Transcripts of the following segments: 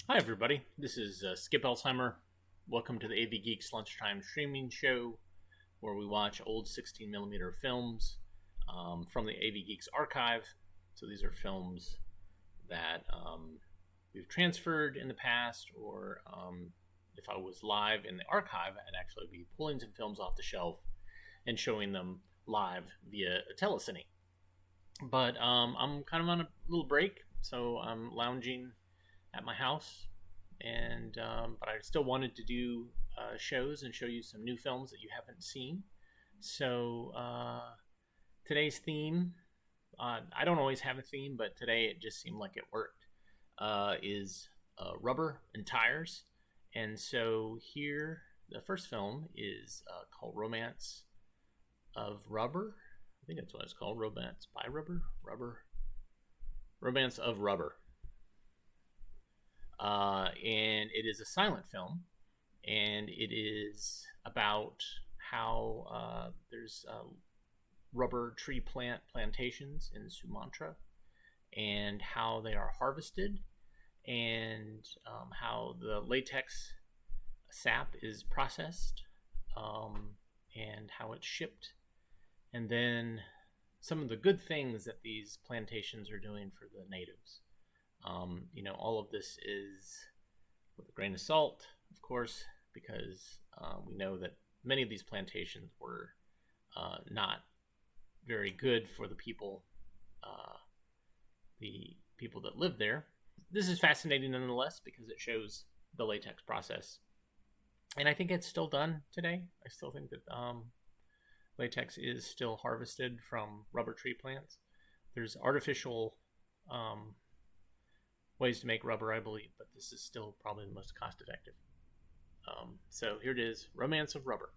Hi, everybody. This is Skip Elsheimer. Welcome to the AV Geeks Lunchtime streaming show where we watch old 16 millimeter films from the AV Geeks archive. So these are films that we've transferred in the past, or if I was live in the archive, I'd actually be pulling some films off the shelf and showing them live via a telecine. But I'm kind of on a little break, so I'm lounging at my house, and but I still wanted to do shows and show you some new films that you haven't seen. So today's theme, I don't always have a theme, but today it just seemed like it worked. Is rubber and tires, and so here the first film is called Romance of Rubber. I think that's what it's called. Romance by Rubber. Romance of Rubber. And it is a silent film, and it is about how there's rubber tree plantations in Sumatra, and how they are harvested, and how the latex sap is processed, and how it's shipped, and then some of the good things that these plantations are doing for the natives. All of this is with a grain of salt, of course, because we know that many of these plantations were not very good for uh, the people that lived there. This is fascinating nonetheless because it shows the latex process, and I think it's still done today. I still think that latex is still harvested from rubber tree plants. There's artificial ways to make rubber, I believe, but this is still probably the most cost effective. So here it is, Romance of Rubber.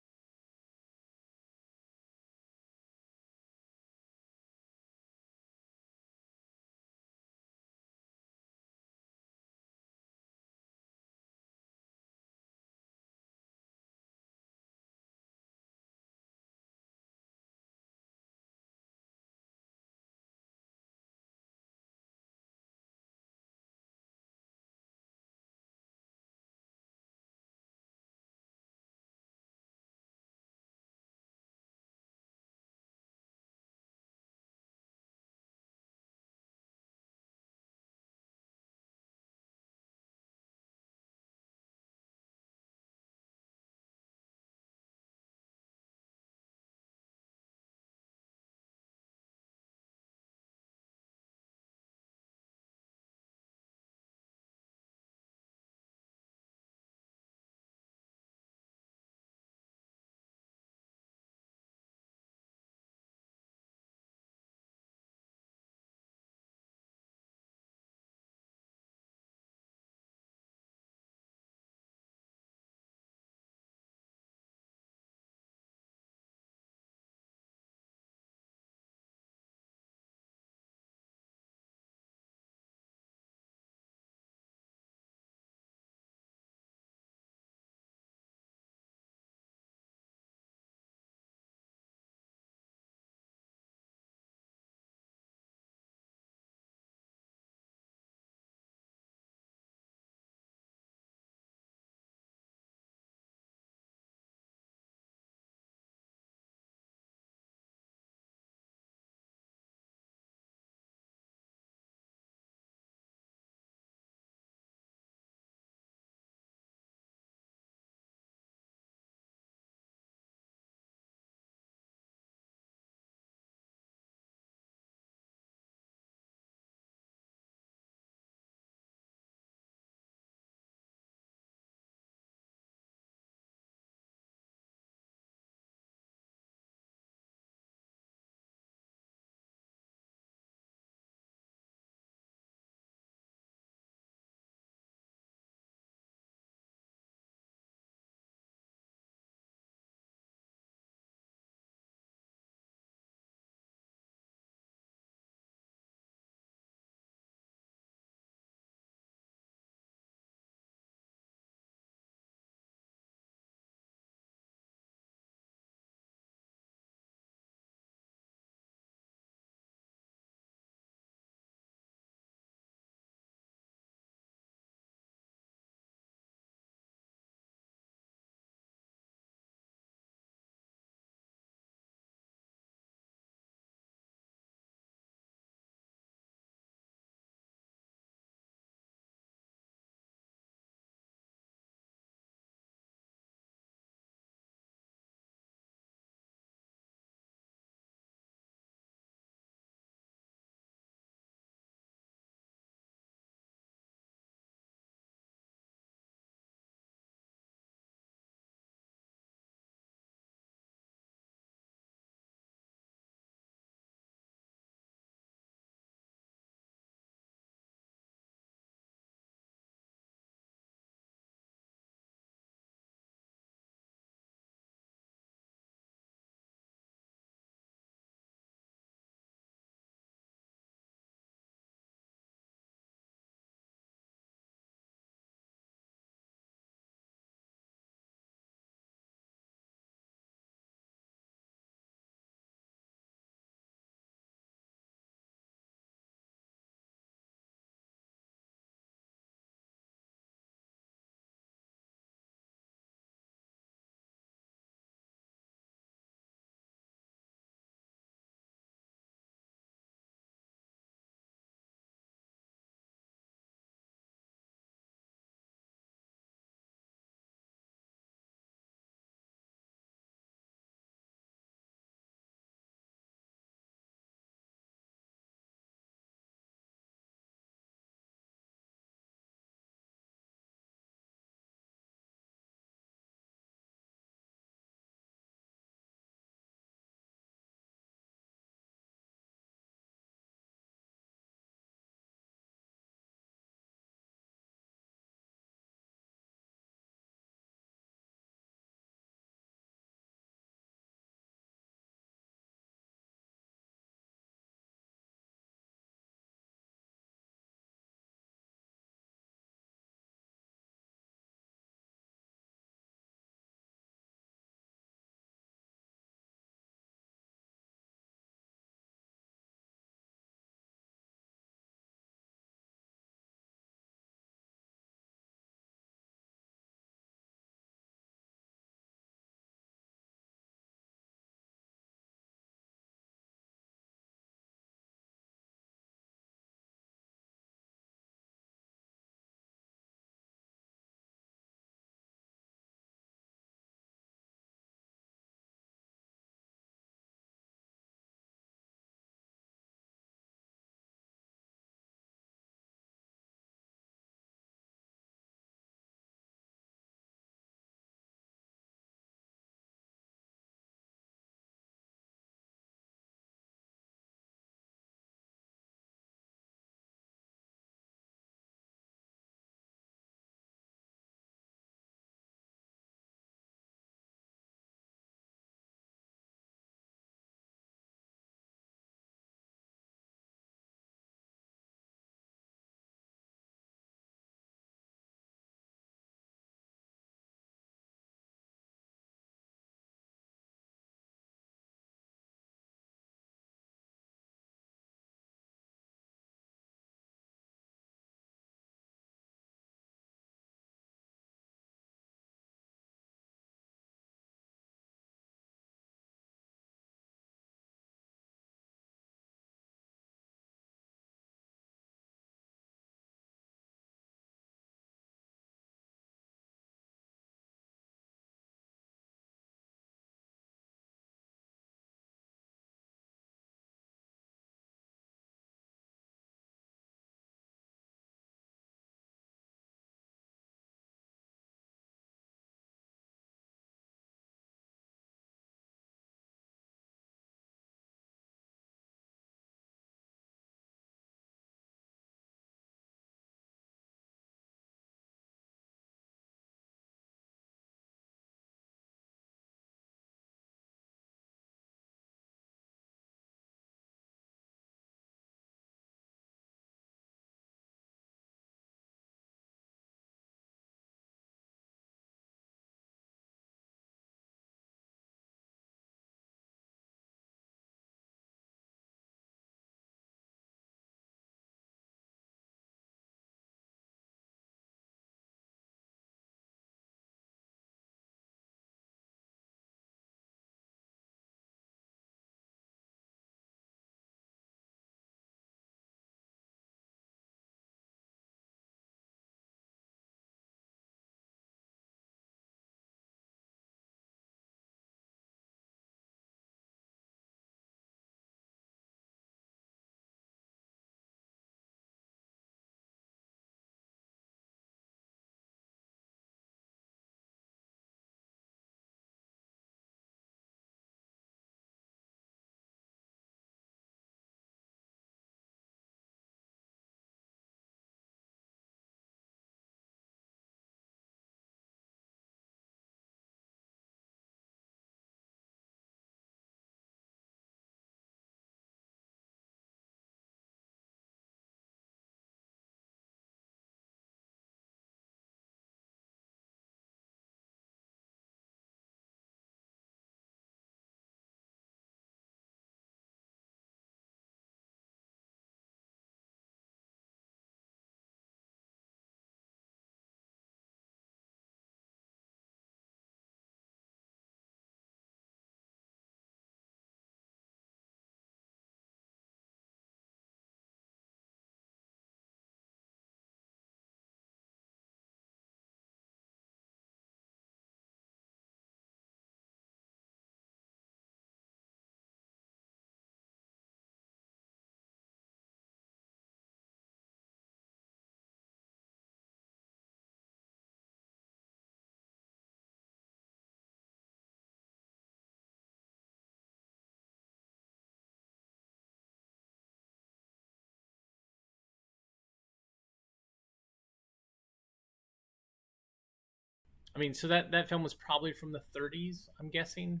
I mean, so that film was probably from the 30s, I'm guessing,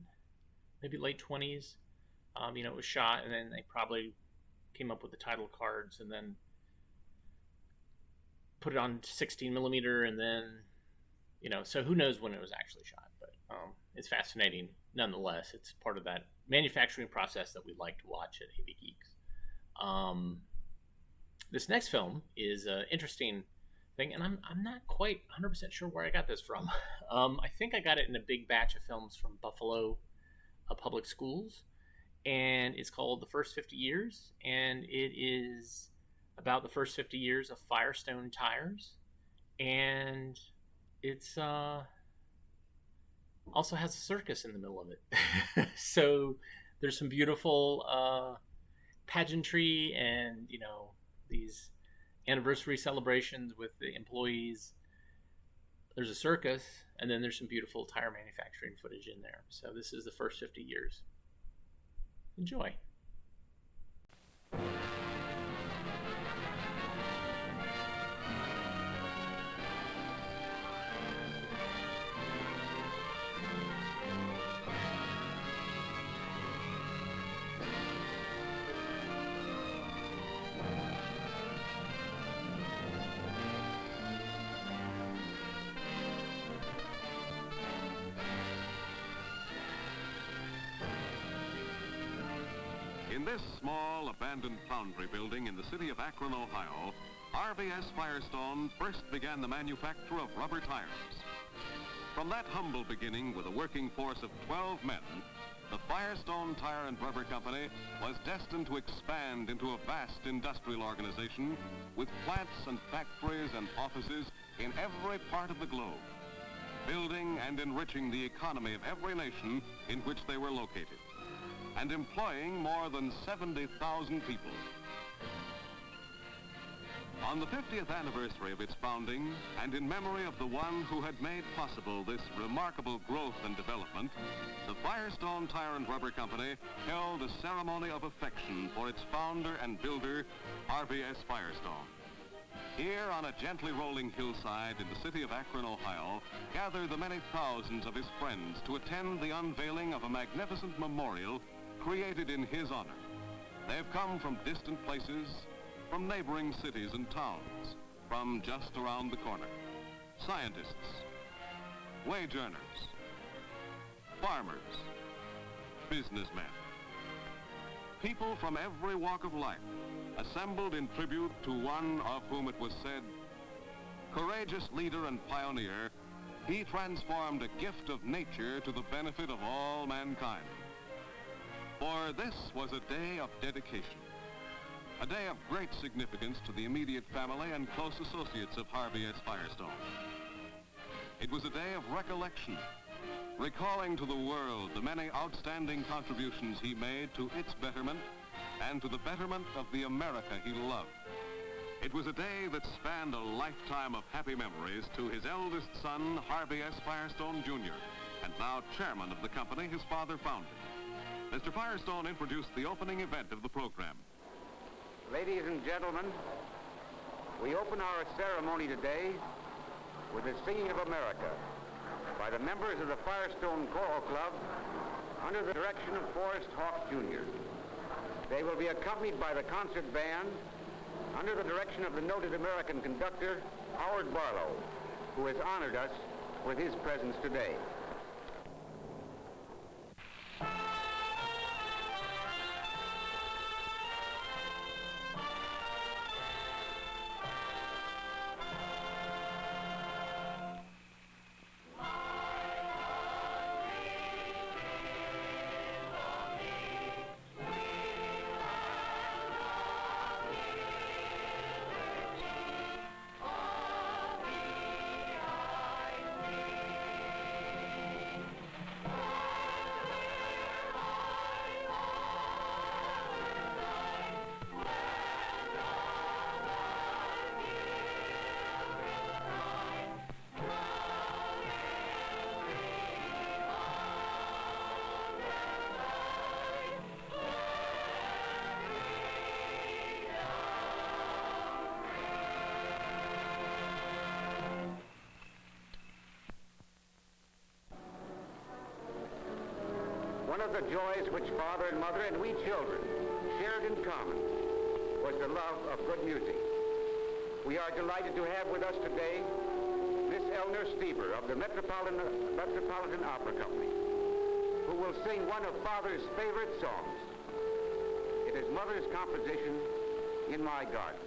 maybe late 20s. It was shot, and then they probably came up with the title cards, and then put it on 16 millimeter, and then so who knows when it was actually shot, but it's fascinating nonetheless. It's part of that manufacturing process that we like to watch at AV Geeks. This next film is an interesting thing, and I'm not quite 100% sure where I got this from. I think I got it in a big batch of films from Buffalo Public Schools, and it's called The First 50 Years, and it is about the first 50 years of Firestone tires, and it's also has a circus in the middle of it. So there's some beautiful pageantry and these anniversary celebrations with the employees. There's a circus, and then there's some beautiful tire manufacturing footage in there. So this is the first 50 years. Enjoy. In this small, abandoned foundry building in the city of Akron, Ohio, RVS Firestone first began the manufacture of rubber tires. From that humble beginning with a working force of 12 men, the Firestone Tire and Rubber Company was destined to expand into a vast industrial organization with plants and factories and offices in every part of the globe, building and enriching the economy of every nation in which they were located, and employing more than 70,000 people. On the 50th anniversary of its founding, and in memory of the one who had made possible this remarkable growth and development, the Firestone Tire and Rubber Company held a ceremony of affection for its founder and builder, RVS Firestone. Here on a gently rolling hillside in the city of Akron, Ohio, gather the many thousands of his friends to attend the unveiling of a magnificent memorial created in his honor. They've come from distant places, from neighboring cities and towns, from just around the corner. Scientists, wage earners, farmers, businessmen. People from every walk of life assembled in tribute to one of whom it was said, courageous leader and pioneer, he transformed a gift of nature to the benefit of all mankind. For this was a day of dedication, a day of great significance to the immediate family and close associates of RVS Firestone. It was a day of recollection, recalling to the world the many outstanding contributions he made to its betterment and to the betterment of the America he loved. It was a day that spanned a lifetime of happy memories to his eldest son, RVS Firestone Jr., and now chairman of the company his father founded. Mr. Firestone introduced the opening event of the program. Ladies and gentlemen, we open our ceremony today with the Singing of America by the members of the Firestone Choral Club under the direction of Forrest Hawk Jr. They will be accompanied by the concert band under the direction of the noted American conductor, Howard Barlow, who has honored us with his presence today. One of the joys which father and mother and we children shared in common was the love of good music. We are delighted to have with us today Miss Eleanor Stieber of the Metropolitan Opera Company, who will sing one of Father's favorite songs. It is Mother's composition, In My Garden.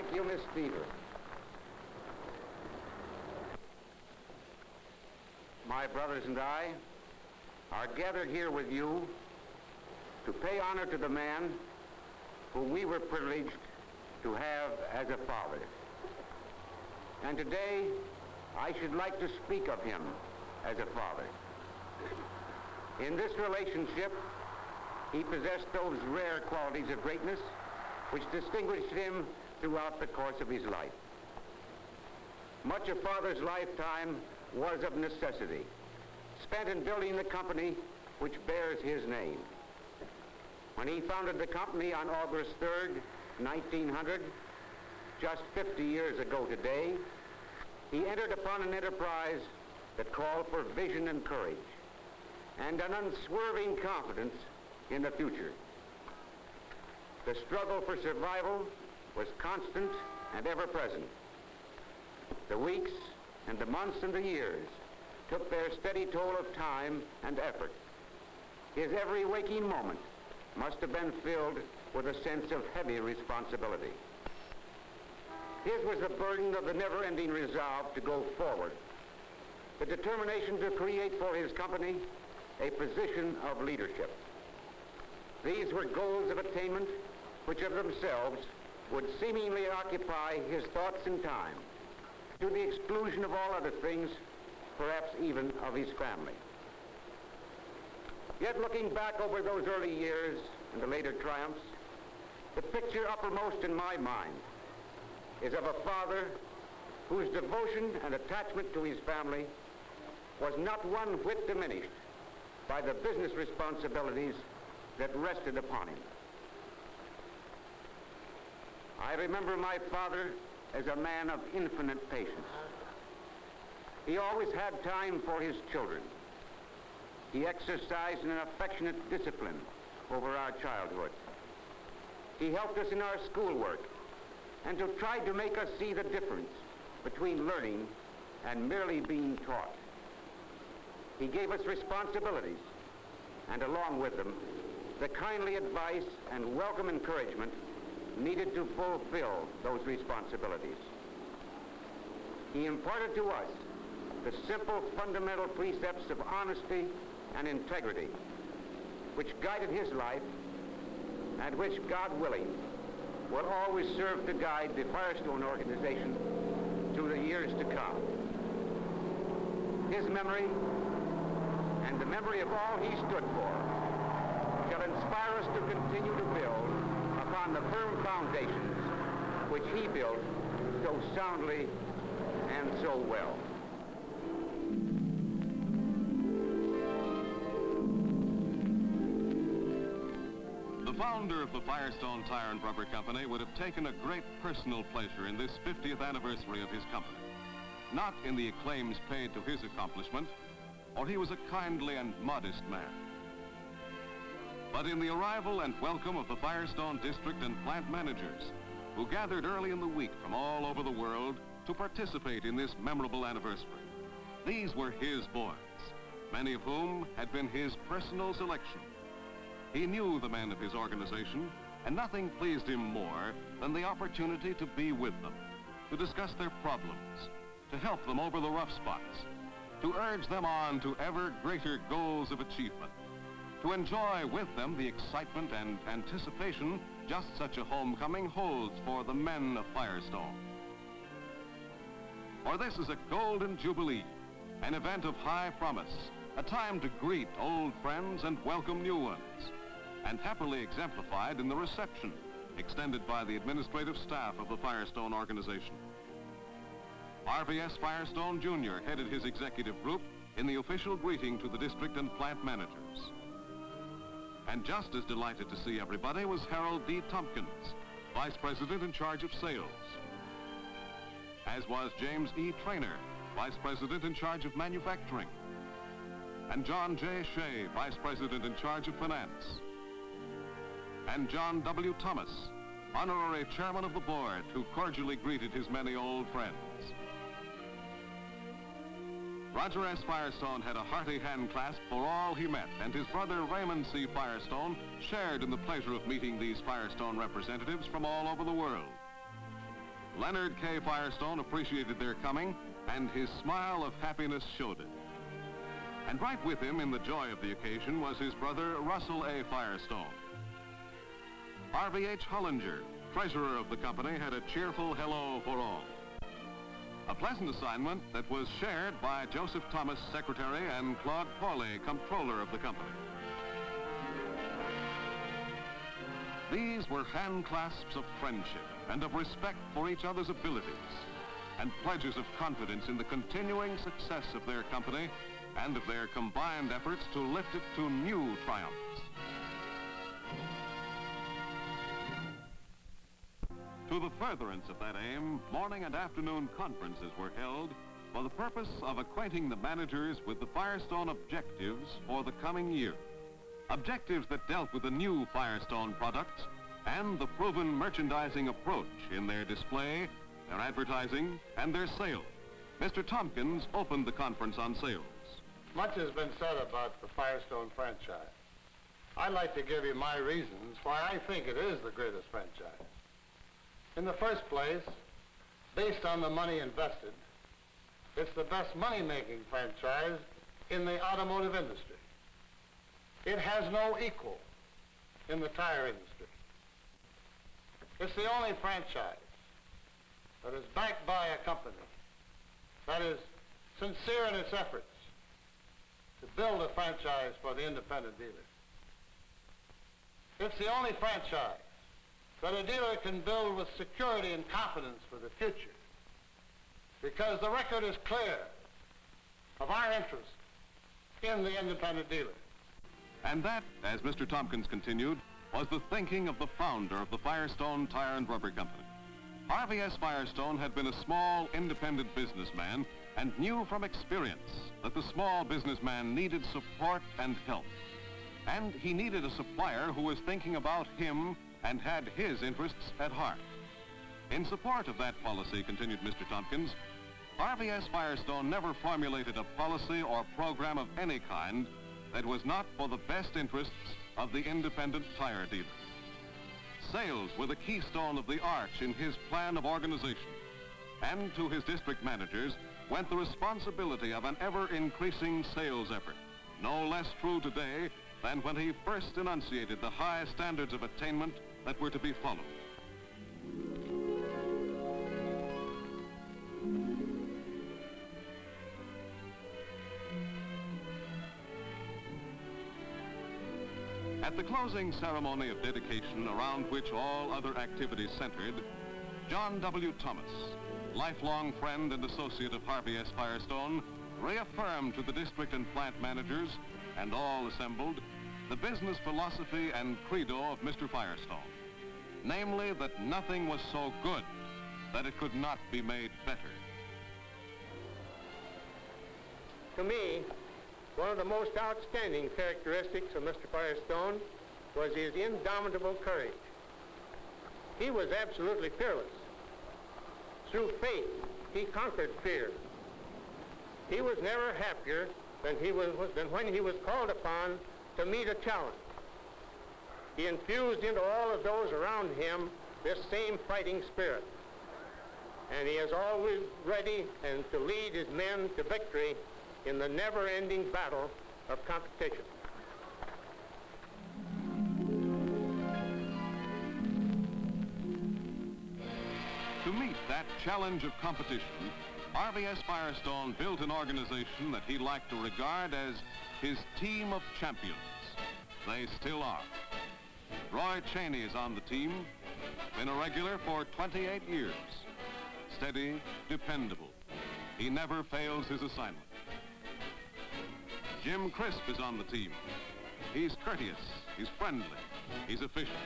Thank you, Miss Stieber. My brothers and I are gathered here with you to pay honor to the man whom we were privileged to have as a father. And today, I should like to speak of him as a father. In this relationship, he possessed those rare qualities of greatness which distinguished him throughout the course of his life. Much of Father's lifetime was of necessity, spent in building the company which bears his name. When he founded the company on August 3rd, 1900, just 50 years ago today, he entered upon an enterprise that called for vision and courage and an unswerving confidence in the future. The struggle for survival was constant and ever present. The weeks and the months and the years took their steady toll of time and effort. His every waking moment must have been filled with a sense of heavy responsibility. His was the burden of the never-ending resolve to go forward, the determination to create for his company a position of leadership. These were goals of attainment which of themselves would seemingly occupy his thoughts and time, to the exclusion of all other things, perhaps even of his family. Yet looking back over those early years and the later triumphs, the picture uppermost in my mind is of a father whose devotion and attachment to his family was not one whit diminished by the business responsibilities that rested upon him. I remember my father as a man of infinite patience. He always had time for his children. He exercised an affectionate discipline over our childhood. He helped us in our schoolwork and tried to make us see the difference between learning and merely being taught. He gave us responsibilities, and along with them, the kindly advice and welcome encouragement needed to fulfill those responsibilities. He imparted to us the simple fundamental precepts of honesty and integrity, which guided his life and which, God willing, will always serve to guide the Firestone organization through the years to come. His memory and the memory of all he stood for shall inspire us to continue to build upon the firm foundations which he built so soundly and so well. The founder of the Firestone Tire and Rubber Company would have taken a great personal pleasure in this 50th anniversary of his company. Not in the acclaims paid to his accomplishment, for he was a kindly and modest man, but in the arrival and welcome of the Firestone district and plant managers, who gathered early in the week from all over the world to participate in this memorable anniversary. These were his boys, many of whom had been his personal selection. He knew the men of his organization, and nothing pleased him more than the opportunity to be with them, to discuss their problems, to help them over the rough spots, to urge them on to ever greater goals of achievement, to enjoy with them the excitement and anticipation just such a homecoming holds for the men of Firestone. For this is a golden jubilee, an event of high promise, a time to greet old friends and welcome new ones, and happily exemplified in the reception extended by the administrative staff of the Firestone organization. RVS Firestone Jr. headed his executive group in the official greeting to the district and plant managers. And just as delighted to see everybody was Harold D. Tompkins, Vice President in charge of sales, as was James E. Traynor, Vice President in charge of manufacturing, and John J. Shea, Vice President in charge of finance, and John W. Thomas, Honorary Chairman of the Board, who cordially greeted his many old friends. Roger S. Firestone had a hearty hand clasp for all he met, and his brother Raymond C. Firestone shared in the pleasure of meeting these Firestone representatives from all over the world. Leonard K. Firestone appreciated their coming, and his smile of happiness showed it. And right with him in the joy of the occasion was his brother Russell A. Firestone. R.V.H. Hollinger, treasurer of the company, had a cheerful hello for all. A pleasant assignment that was shared by Joseph Thomas, secretary, and Claude Pauly, comptroller of the company. These were hand clasps of friendship and of respect for each other's abilities, and pledges of confidence in the continuing success of their company and of their combined efforts to lift it to new triumphs. To the furtherance of that aim, morning and afternoon conferences were held for the purpose of acquainting the managers with the Firestone objectives for the coming year. Objectives that dealt with the new Firestone products and the proven merchandising approach in their display, their advertising, and their sale. Mr. Tompkins opened the conference on sales. Much has been said about the Firestone franchise. I'd like to give you my reasons why I think it is the greatest franchise. In the first place, based on the money invested, it's the best money-making franchise in the automotive industry. It has no equal in the tire industry. It's the only franchise that is backed by a company that is sincere in its efforts to build a franchise for the independent dealer. It's the only franchise that a dealer can build with security and confidence for the future, because the record is clear of our interest in the independent dealer. And that, as Mr. Tompkins continued, was the thinking of the founder of the Firestone Tire and Rubber Company. RVS Firestone had been a small, independent businessman and knew from experience that the small businessman needed support and help. And he needed a supplier who was thinking about him and had his interests at heart. In support of that policy, continued Mr. Tompkins, RVS Firestone never formulated a policy or program of any kind that was not for the best interests of the independent tire dealer. Sales were the keystone of the arch in his plan of organization, and to his district managers went the responsibility of an ever-increasing sales effort, no less true today than when he first enunciated the high standards of attainment that were to be followed. At the closing ceremony of dedication, around which all other activities centered, John W. Thomas, lifelong friend and associate of Harvey S. Firestone, reaffirmed to the district and plant managers and all assembled the business philosophy and credo of Mr. Firestone, namely that nothing was so good that it could not be made better. To me, one of the most outstanding characteristics of Mr. Firestone was his indomitable courage. He was absolutely fearless. Through faith, he conquered fear. He was never happier than when he was called upon to meet a challenge. He infused into all of those around him this same fighting spirit. And he is always ready and to lead his men to victory in the never-ending battle of competition. To meet that challenge of competition, Harvey S. Firestone built an organization that he liked to regard as his team of champions. They still are. Roy Cheney is on the team, been a regular for 28 years. Steady, dependable. He never fails his assignment. Jim Crisp is on the team. He's courteous, he's friendly, he's efficient.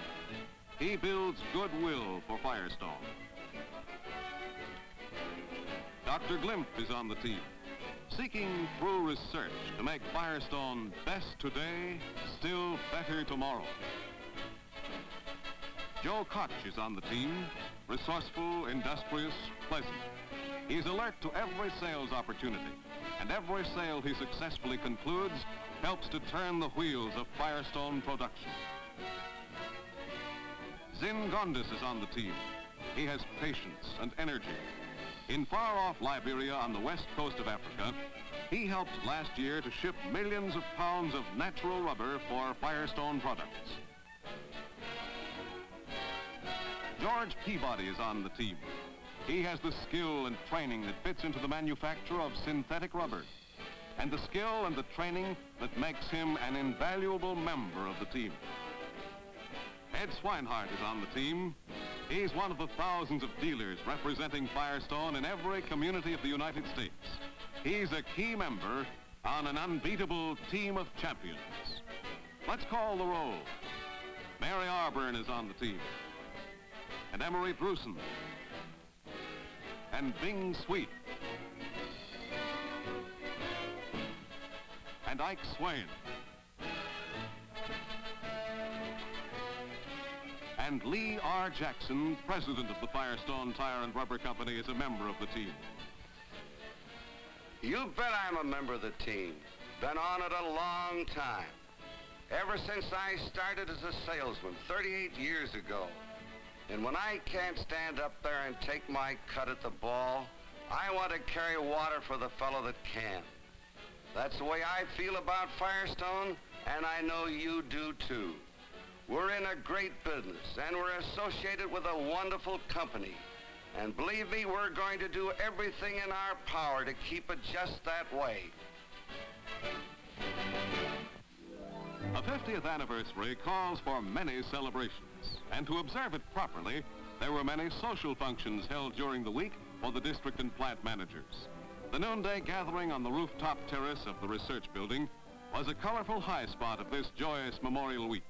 He builds goodwill for Firestone. Dr. Glimp is on the team, seeking through research to make Firestone best today, still better tomorrow. Joe Koch is on the team, resourceful, industrious, pleasant. He's alert to every sales opportunity, and every sale he successfully concludes helps to turn the wheels of Firestone production. Zin Gondis is on the team. He has patience and energy. In far-off Liberia on the west coast of Africa, he helped last year to ship millions of pounds of natural rubber for Firestone products. George Peabody is on the team. He has the skill and training that fits into the manufacture of synthetic rubber, and the skill and the training that makes him an invaluable member of the team. Ed Swinehart is on the team. He's one of the thousands of dealers representing Firestone in every community of the United States. He's a key member on an unbeatable team of champions. Let's call the roll. Mary Arburn is on the team. And Emery Drusen. And Bing Sweet. And Ike Swain. And Lee R. Jackson, president of the Firestone Tire and Rubber Company, is a member of the team. You bet I'm a member of the team. Been on it a long time. Ever since I started as a salesman 38 years ago. And when I can't stand up there and take my cut at the ball, I want to carry water for the fellow that can. That's the way I feel about Firestone, and I know you do too. We're in a great business, and we're associated with a wonderful company. And believe me, we're going to do everything in our power to keep it just that way. A 50th anniversary calls for many celebrations, and to observe it properly, there were many social functions held during the week for the district and plant managers. The noonday gathering on the rooftop terrace of the research building was a colorful high spot of this joyous Memorial Week,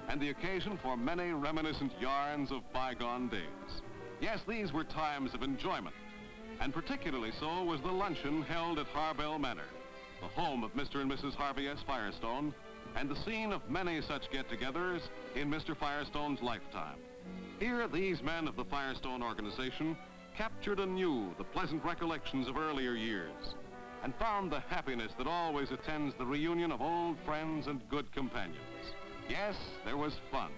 and the occasion for many reminiscent yarns of bygone days. Yes, these were times of enjoyment, and particularly so was the luncheon held at Harbell Manor, the home of Mr. and Mrs. Harvey S. Firestone, and the scene of many such get-togethers in Mr. Firestone's lifetime. Here, these men of the Firestone organization captured anew the pleasant recollections of earlier years and found the happiness that always attends the reunion of old friends and good companions. Yes, there was fun,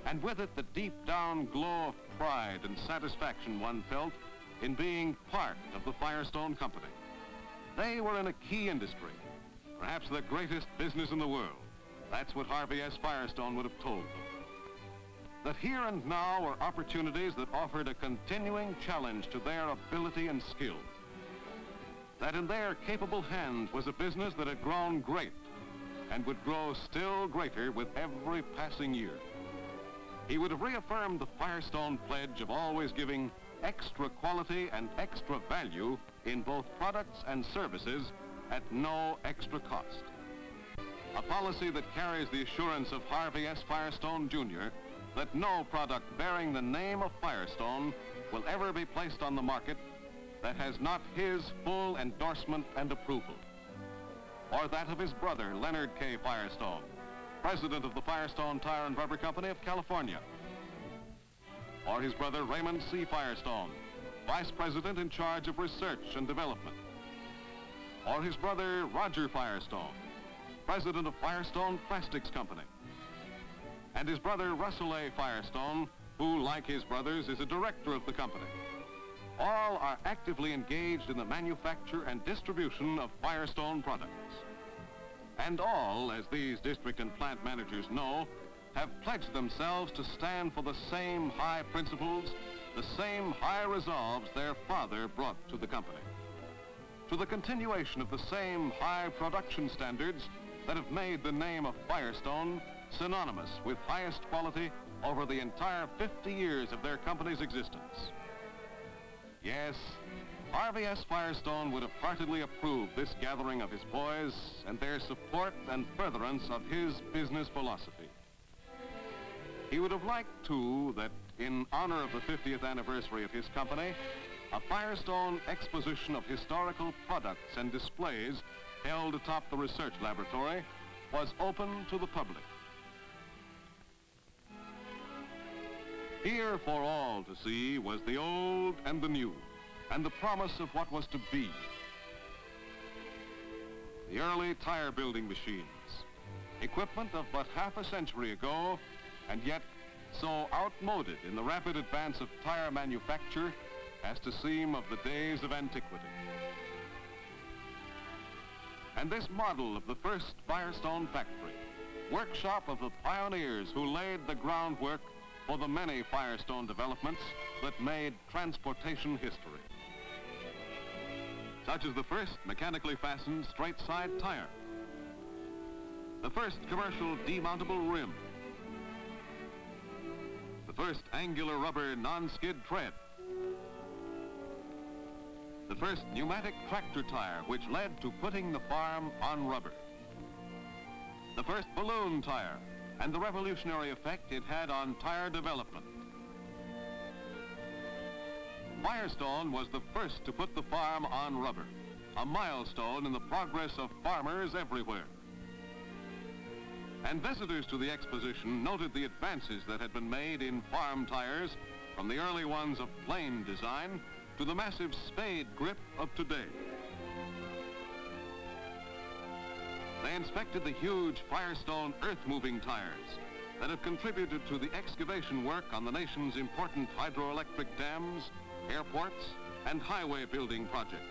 and with it the deep-down glow of pride and satisfaction one felt in being part of the Firestone Company. They were in a key industry, perhaps the greatest business in the world. That's what Harvey S. Firestone would have told them. That here and now were opportunities that offered a continuing challenge to their ability and skill. That in their capable hands was a business that had grown great and would grow still greater with every passing year. He would have reaffirmed the Firestone pledge of always giving extra quality and extra value in both products and services at no extra cost. A policy that carries the assurance of Harvey S. Firestone, Jr. that no product bearing the name of Firestone will ever be placed on the market that has not his full endorsement and approval, or that of his brother, Leonard K. Firestone, president of the Firestone Tire and Rubber Company of California, or his brother, Raymond C. Firestone, vice president in charge of research and development, or his brother, Roger Firestone, president of Firestone Plastics Company, and his brother, Russell A. Firestone, who, like his brothers, is a director of the company. All are actively engaged in the manufacture and distribution of Firestone products. And all, as these district and plant managers know, have pledged themselves to stand for the same high principles, the same high resolves their father brought to the company, to the continuation of the same high production standards that have made the name of Firestone synonymous with highest quality over the entire 50 years of their company's existence. Yes, Harvey S. Firestone would have heartily approved this gathering of his boys and their support and furtherance of his business philosophy. He would have liked, too, that in honor of the 50th anniversary of his company, a Firestone exposition of historical products and displays held atop the research laboratory was open to the public. Here for all to see was the old and the new, and the promise of what was to be. The early tire building machines, equipment of but half a century ago, and yet so outmoded in the rapid advance of tire manufacture as to seem of the days of antiquity. And this model of the first Firestone factory, workshop of the pioneers who laid the groundwork for the many Firestone developments that made transportation history, such as the first mechanically fastened straight side tire, the first commercial demountable rim, the first angular rubber non-skid tread, the first pneumatic tractor tire which led to putting the farm on rubber, the first balloon tire, and the revolutionary effect it had on tire development. Firestone was the first to put the farm on rubber, a milestone in the progress of farmers everywhere. And visitors to the exposition noted the advances that had been made in farm tires, from the early ones of plain design to the massive spade grip of today. They inspected the huge Firestone earth-moving tires that have contributed to the excavation work on the nation's important hydroelectric dams, airports, and highway building projects.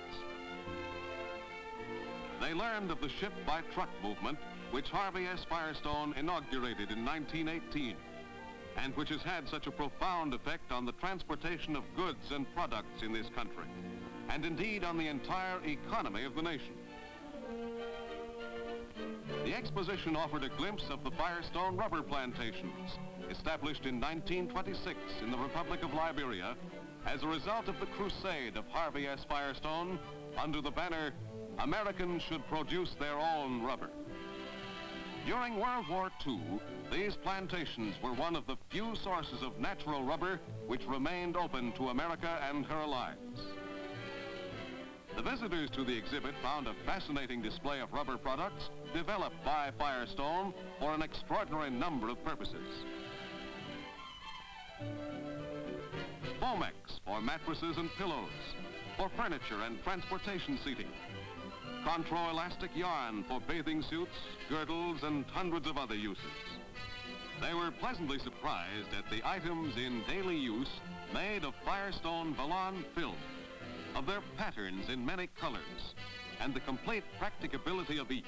They learned of the ship-by-truck movement which Harvey S. Firestone inaugurated in 1918, and which has had such a profound effect on the transportation of goods and products in this country, and indeed on the entire economy of the nation. The exposition offered a glimpse of the Firestone rubber plantations, established in 1926 in the Republic of Liberia as a result of the crusade of Harvey S. Firestone under the banner, "Americans should produce their own rubber." During World War II, these plantations were one of the few sources of natural rubber which remained open to America and her allies. The visitors to the exhibit found a fascinating display of rubber products developed by Firestone for an extraordinary number of purposes. Foamex for mattresses and pillows, for furniture and transportation seating. Contro-elastic yarn for bathing suits, girdles, and hundreds of other uses. They were pleasantly surprised at the items in daily use made of Firestone Velon film, of their patterns in many colors, and the complete practicability of each.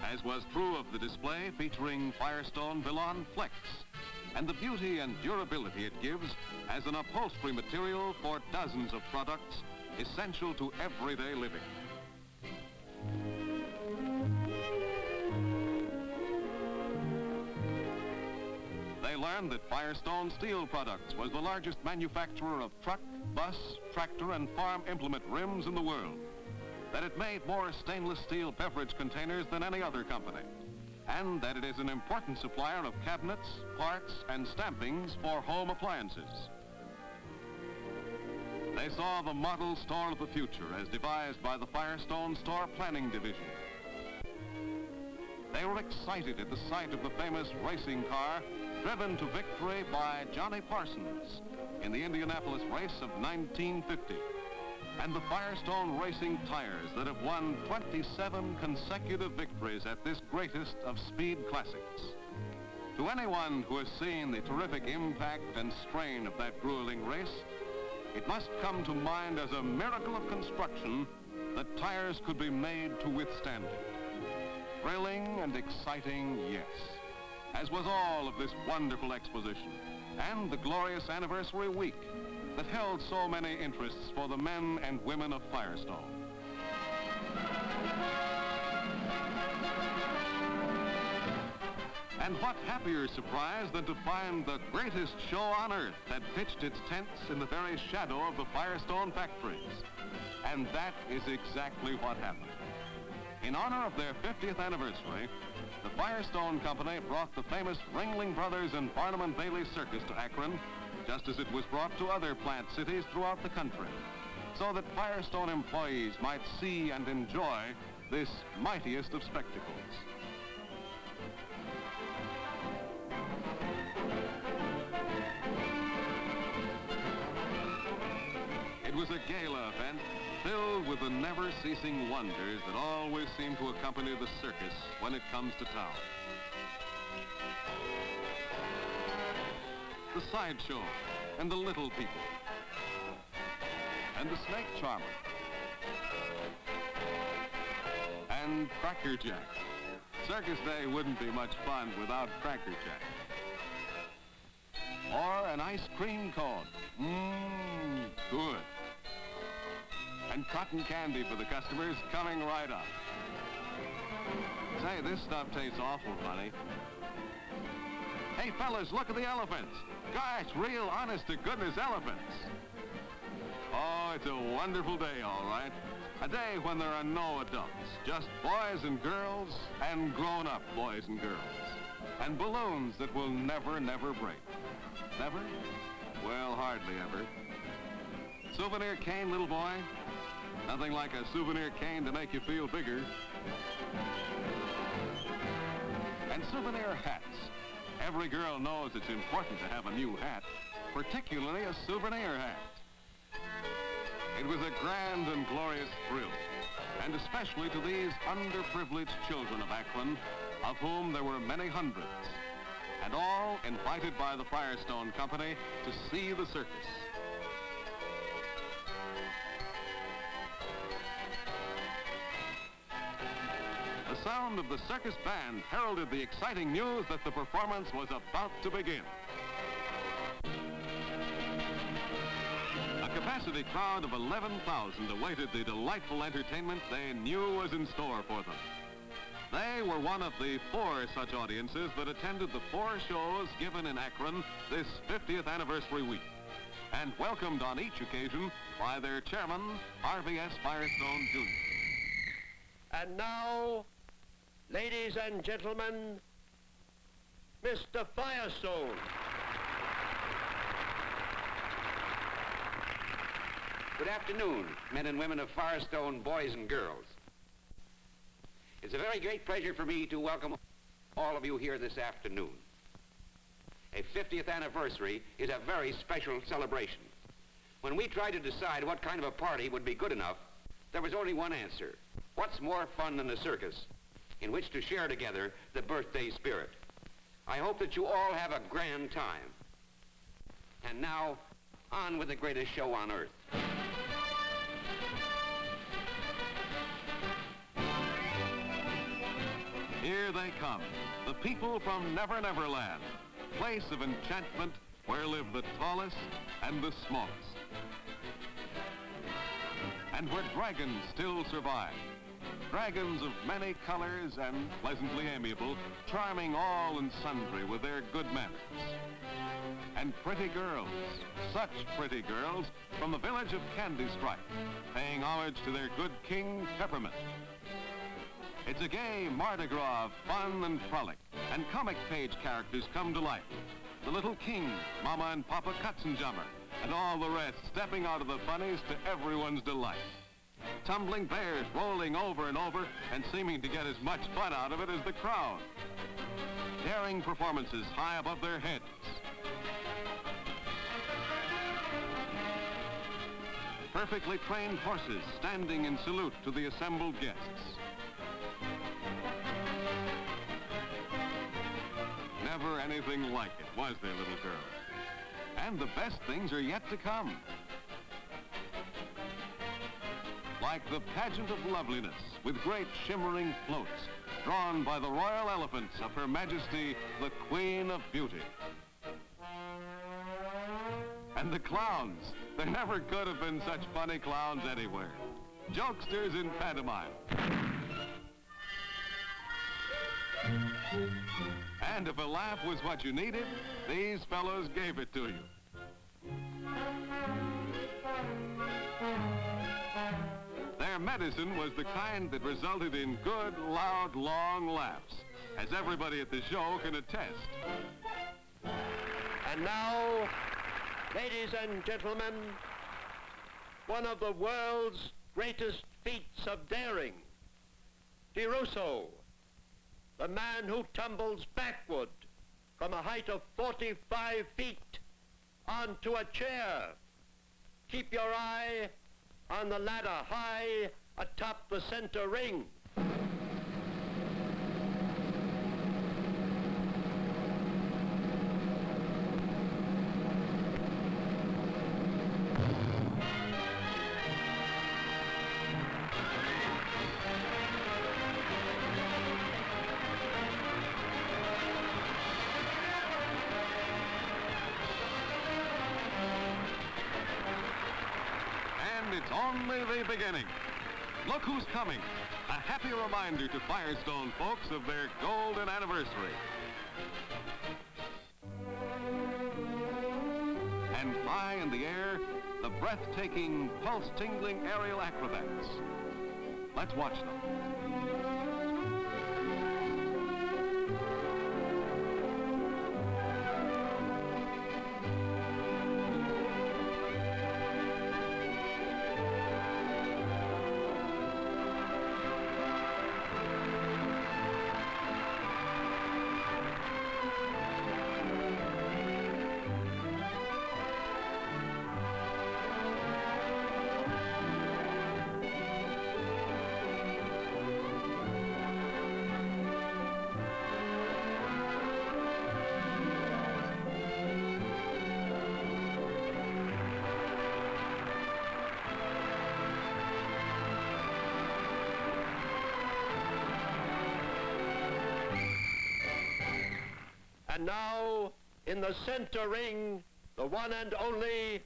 As was true of the display featuring Firestone Velon Flex, and the beauty and durability it gives as an upholstery material for dozens of products essential to everyday living. They learned that Firestone Steel Products was the largest manufacturer of truck, bus, tractor, and farm implement rims in the world. That it made more stainless steel beverage containers than any other company. And that it is an important supplier of cabinets, parts, and stampings for home appliances. They saw the model store of the future as devised by the Firestone Store Planning Division. They were excited at the sight of the famous racing car driven to victory by Johnny Parsons in the Indianapolis race of 1950. And the Firestone racing tires that have won 27 consecutive victories at this greatest of speed classics. To anyone who has seen the terrific impact and strain of that grueling race, it must come to mind as a miracle of construction that tires could be made to withstand it. Thrilling and exciting, yes, as was all of this wonderful exposition and the glorious anniversary week that held so many interests for the men and women of Firestone. And what happier surprise than to find the greatest show on earth had pitched its tents in the very shadow of the Firestone factories. And that is exactly what happened. In honor of their 50th anniversary, the Firestone Company brought the famous Ringling Brothers and Barnum and Bailey Circus to Akron, just as it was brought to other plant cities throughout the country, so that Firestone employees might see and enjoy this mightiest of spectacles. It was a gala event filled with the never-ceasing wonders that always seem to accompany the circus when it comes to town. The sideshow, and the little people, and the snake charmer, and Cracker Jack. Circus Day wouldn't be much fun without Cracker Jack. Or an ice cream cone. Good. And cotton candy for the customers coming right up. Say, this stuff tastes awful funny. Hey, fellas, look at the elephants. Gosh, real honest-to-goodness elephants. Oh, it's a wonderful day, all right. A day when there are no adults, just boys and girls and grown-up boys and girls. And balloons that will never, never break. Never? Well, hardly ever. Souvenir cane, little boy? Nothing like a souvenir cane to make you feel bigger. And souvenir hats. Every girl knows it's important to have a new hat, particularly a souvenir hat. It was a grand and glorious thrill, and especially to these underprivileged children of Akron, of whom there were many hundreds, and all invited by the Firestone Company to see the circus. The sound of the circus band heralded the exciting news that the performance was about to begin. A capacity crowd of 11,000 awaited the delightful entertainment they knew was in store for them. They were one of the 4 such audiences that attended the 4 shows given in Akron this 50th anniversary week, and welcomed on each occasion by their chairman, Harvey S. Firestone, Jr. And now, ladies and gentlemen, Mr. Firestone. Good afternoon, men and women of Firestone, boys and girls. It's a very great pleasure for me to welcome all of you here this afternoon. A 50th anniversary is a very special celebration. When we tried to decide what kind of a party would be good enough, there was only one answer. What's more fun than a circus in which to share together the birthday spirit? I hope that you all have a grand time. And now, on with the greatest show on earth. Here they come, the people from Never Never Land, place of enchantment where live the tallest and the smallest. And where dragons still survive. Dragons of many colors and pleasantly amiable, charming all and sundry with their good manners. and pretty girls, such pretty girls, from the village of Candy Stripe, paying homage to their good king, Peppermint. It's a gay Mardi Gras of fun and frolic, and comic page characters come to life. The little king, Mama and Papa Katzenjammer, and all the rest stepping out of the funnies to everyone's delight. Tumbling bears rolling over and over and seeming to get as much fun out of it as the crowd. Daring performances high above their heads. Perfectly trained horses standing in salute to the assembled guests. Never anything like it, was there, little girl? And the best things are yet to come. Like the pageant of loveliness with great shimmering floats drawn by the royal elephants of Her Majesty, the Queen of Beauty. And the clowns. There never could have been such funny clowns anywhere. Jokesters in pantomime. And if a laugh was what you needed, these fellows gave it to you. Their medicine was the kind that resulted in good, loud, long laughs, as everybody at the show can attest. And now, ladies and gentlemen, one of the world's greatest feats of daring, DeRusso, the man who tumbles backward from a height of 45 feet onto a chair. Keep your eye on the ladder high atop the center ring. It's only the beginning. Look who's coming. A happy reminder to Firestone folks of their golden anniversary. And high in the air, the breathtaking, pulse-tingling aerial acrobats. Let's watch them. And now, in the center ring, the one and only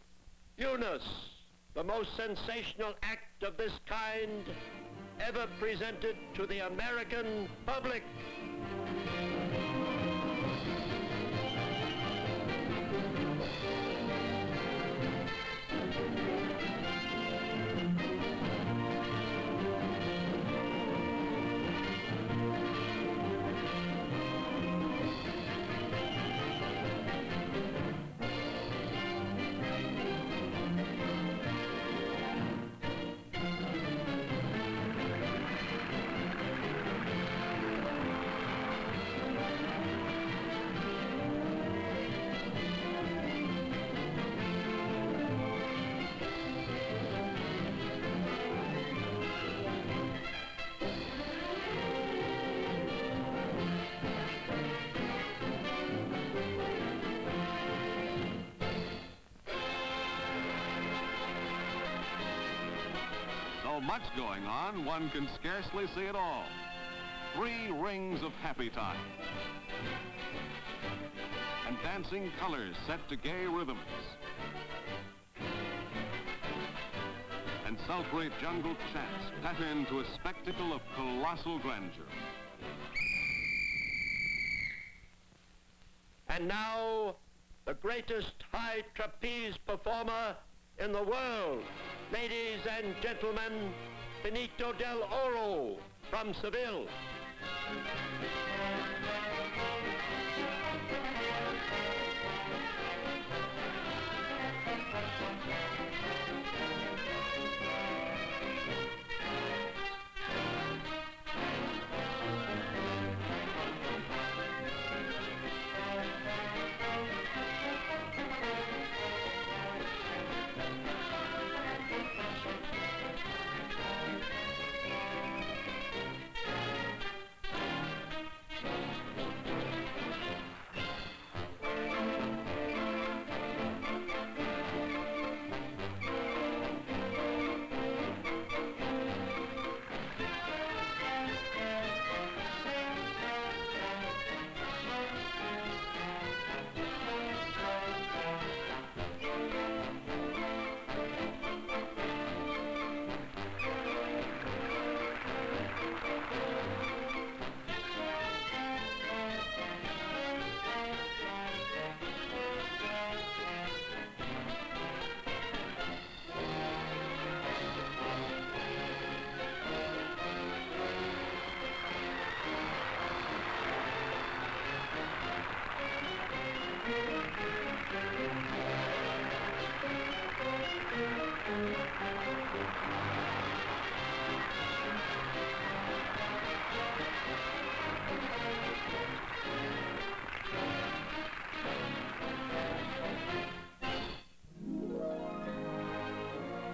Eunice, the most sensational act of this kind ever presented to the American public. So much going on, one can scarcely see it all. 3 rings of happy time. And dancing colors set to gay rhythms. And sultry jungle chants patter into a spectacle of colossal grandeur. And now, the greatest high trapeze performer in the world. Ladies and gentlemen, Benito del Oro from Seville.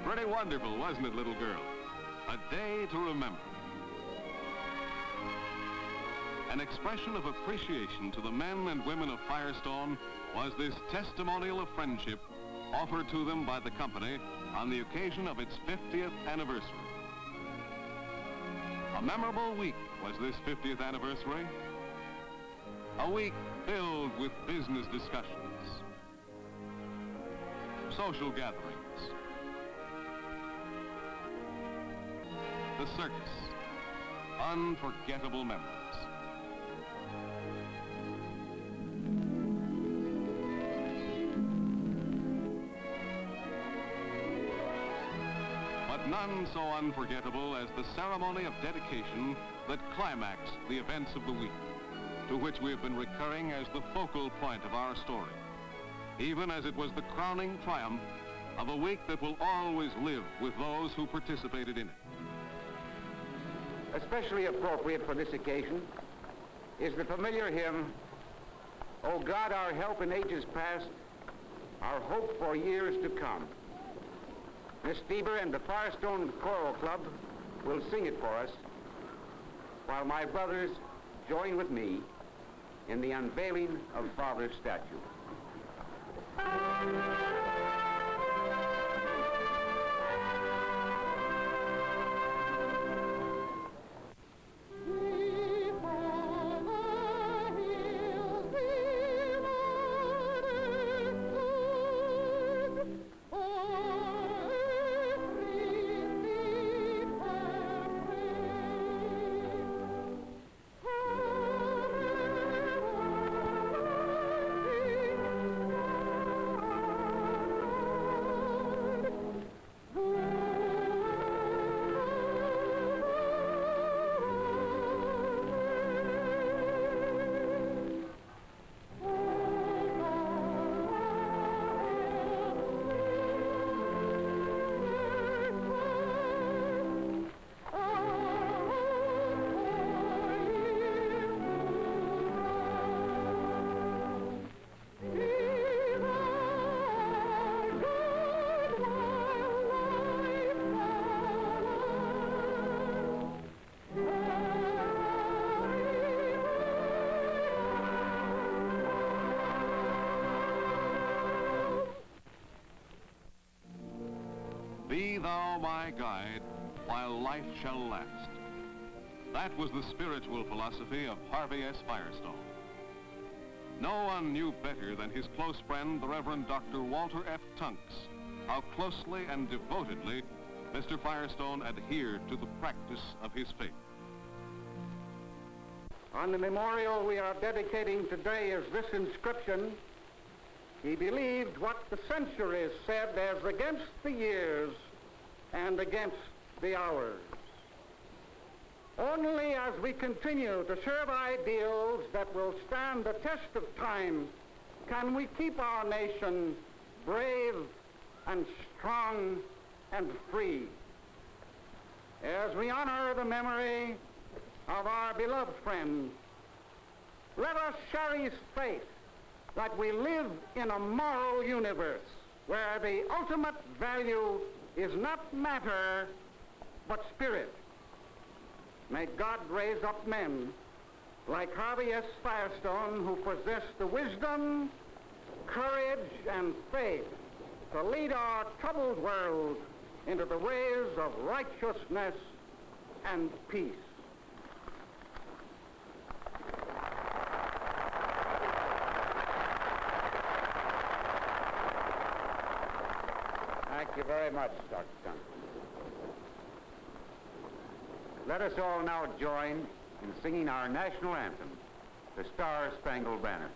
Pretty wonderful, wasn't it, little girl? A day to remember. An expression of appreciation to the men and women of Firestone was this testimonial of friendship offered to them by the company on the occasion of its 50th anniversary. A memorable week was this 50th anniversary. A week filled with business discussions, social gatherings, the circus, unforgettable memories. But none so unforgettable as the ceremony of dedication that climaxed the events of the week, to which we have been recurring as the focal point of our story, even as it was the crowning triumph of a week that will always live with those who participated in it. Especially appropriate for this occasion is the familiar hymn, "O God, our help in ages past, our hope for years to come." Miss Stieber and the Firestone Choral Club will sing it for us, while my brothers join with me in the unveiling of Father's statue. Be thou my guide while life shall last. That was the spiritual philosophy of Harvey S. Firestone. No one knew better than his close friend, the Reverend Dr. Walter F. Tunks, how closely and devotedly Mr. Firestone adhered to the practice of his faith. On the memorial we are dedicating today is this inscription, He believed what the centuries said as against the years and against the hours. Only as we continue to serve ideals that will stand the test of time can we keep our nation brave and strong and free. As we honor the memory of our beloved friend, let us cherish faith that we live in a moral universe where the ultimate value is not matter, but spirit. May God raise up men like Harvey S. Firestone who possess the wisdom, courage, and faith to lead our troubled world into the ways of righteousness and peace. Thank you very much, Dr. Duncan. Let us all now join in singing our national anthem, the Star-Spangled Banner.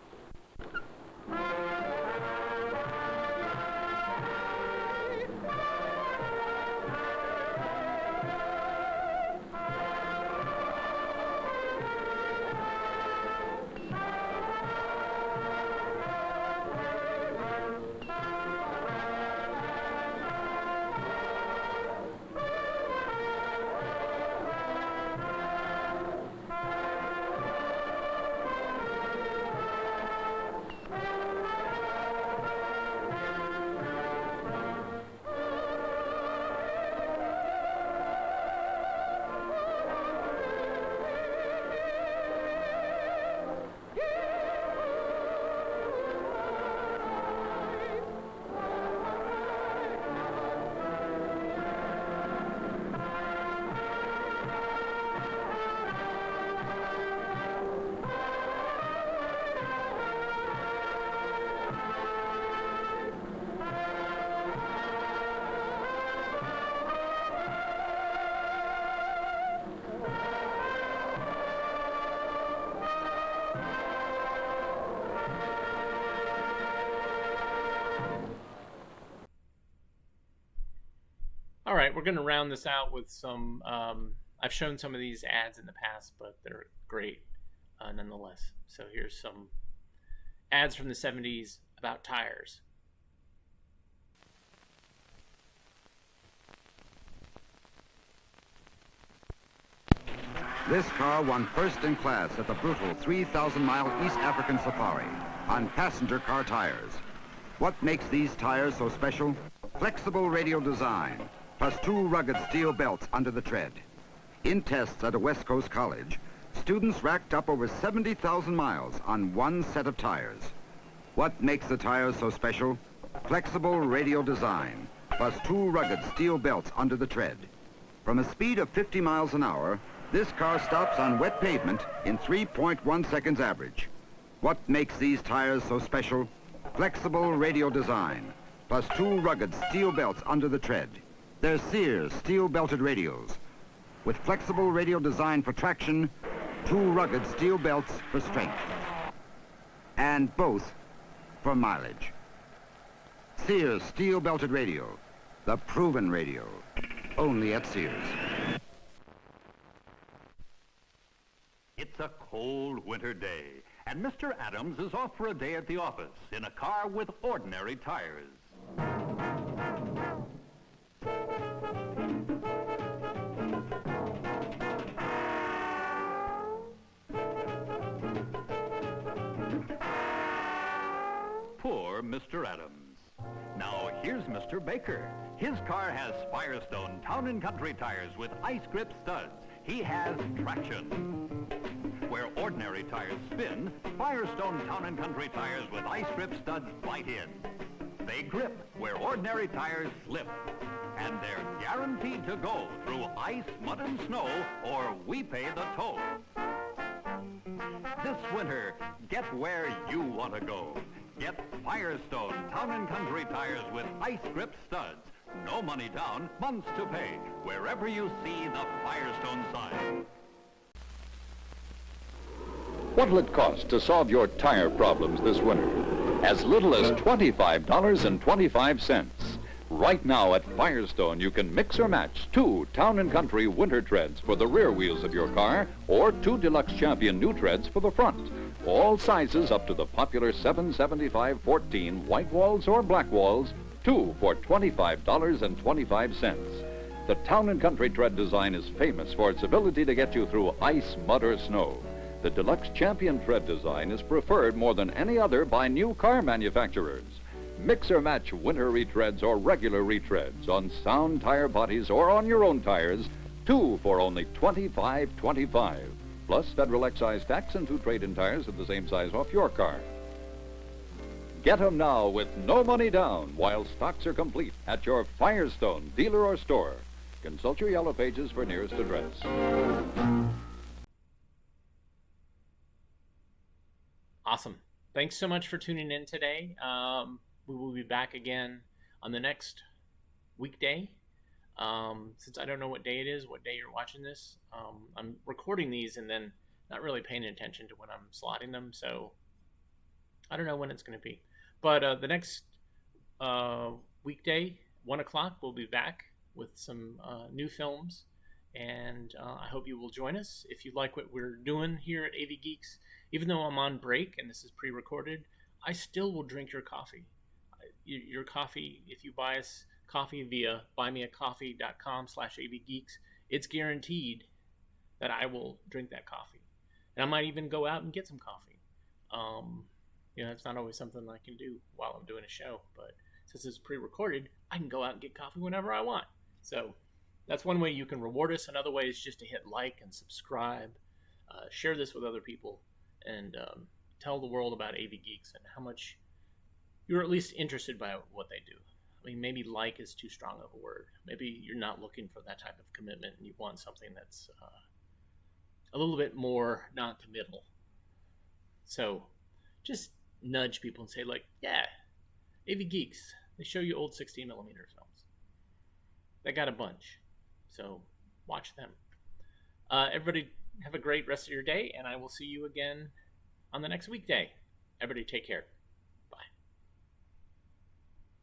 All right, we're going to round this out with some, I've shown some of these ads in the past, but they're great nonetheless. So here's some ads from the 70s about tires. This car won first in class at the brutal 3,000-mile East African safari on passenger car tires. What makes these tires so special? Flexible radial design, plus 2 rugged steel belts under the tread. In tests at a West Coast college, students racked up over 70,000 miles on one set of tires. What makes the tires so special? Flexible radial design, plus 2 rugged steel belts under the tread. From a speed of 50 miles an hour, this car stops on wet pavement in 3.1 seconds average. What makes these tires so special? Flexible radial design, plus 2 rugged steel belts under the tread. They're Sears steel-belted radials, with flexible radial design for traction, 2 rugged steel belts for strength, and both for mileage. Sears steel-belted radial, the proven radial, only at Sears. It's a cold winter day, and Mr. Adams is off for a day at the office in a car with ordinary tires. Poor Mr. Adams. Now here's Mr. Baker. His car has Firestone Town & Country tires with ice grip studs. He has traction. Where ordinary tires spin, Firestone Town & Country tires with ice grip studs bite in. They grip where ordinary tires slip. And they're guaranteed to go through ice, mud, and snow, or we pay the toll. This winter, get where you want to go. Get Firestone Town & Country tires with ice grip studs. No money down, months to pay, wherever you see the Firestone sign. What will it cost to solve your tire problems this winter? as little as $25.25. Right now at Firestone, you can mix or match 2 Town & Country winter treads for the rear wheels of your car or 2 Deluxe Champion new treads for the front. All sizes up to the popular 775/14 white walls or black walls, 2 for $25.25. The Town & Country tread design is famous for its ability to get you through ice, mud, or snow. The Deluxe Champion tread design is preferred more than any other by new car manufacturers. Mix or match winter retreads or regular retreads on sound tire bodies or on your own tires, 2 for only $25.25. Plus federal excise tax and 2 trade-in tires of the same size off your car. Get them now with no money down while stocks are complete at your Firestone dealer or store. Consult your yellow pages for nearest address. Awesome. Thanks so much for tuning in today. We will be back again on the next weekday. Since I don't know what day it is, what day you're watching this, I'm recording these and then not really paying attention to when I'm slotting them, so I don't know when it's going to be. But the next weekday, 1 o'clock, we'll be back with some new films, and I hope you will join us. If you like what we're doing here at AV Geeks, even though I'm on break and this is pre-recorded, I still will drink your coffee. Your coffee, if you buy us coffee via buymeacoffee.com/avgeeks, it's guaranteed that I will drink that coffee. And I might even go out and get some coffee. It's not always something I can do while I'm doing a show, but since it's pre-recorded, I can go out and get coffee whenever I want. So that's one way you can reward us. Another way is just to hit like and subscribe, share this with other people, and tell the world about AV Geeks and how much you're at least interested by what they do. I mean, maybe like is too strong of a word. Maybe you're not looking for that type of commitment and you want something that's a little bit more non-committal. So just nudge people and say, like, yeah, AV Geeks, they show you old 16 millimeter films. They got a bunch. So watch them. Everybody have a great rest of your day, and I will see you again on the next weekday. Everybody take care.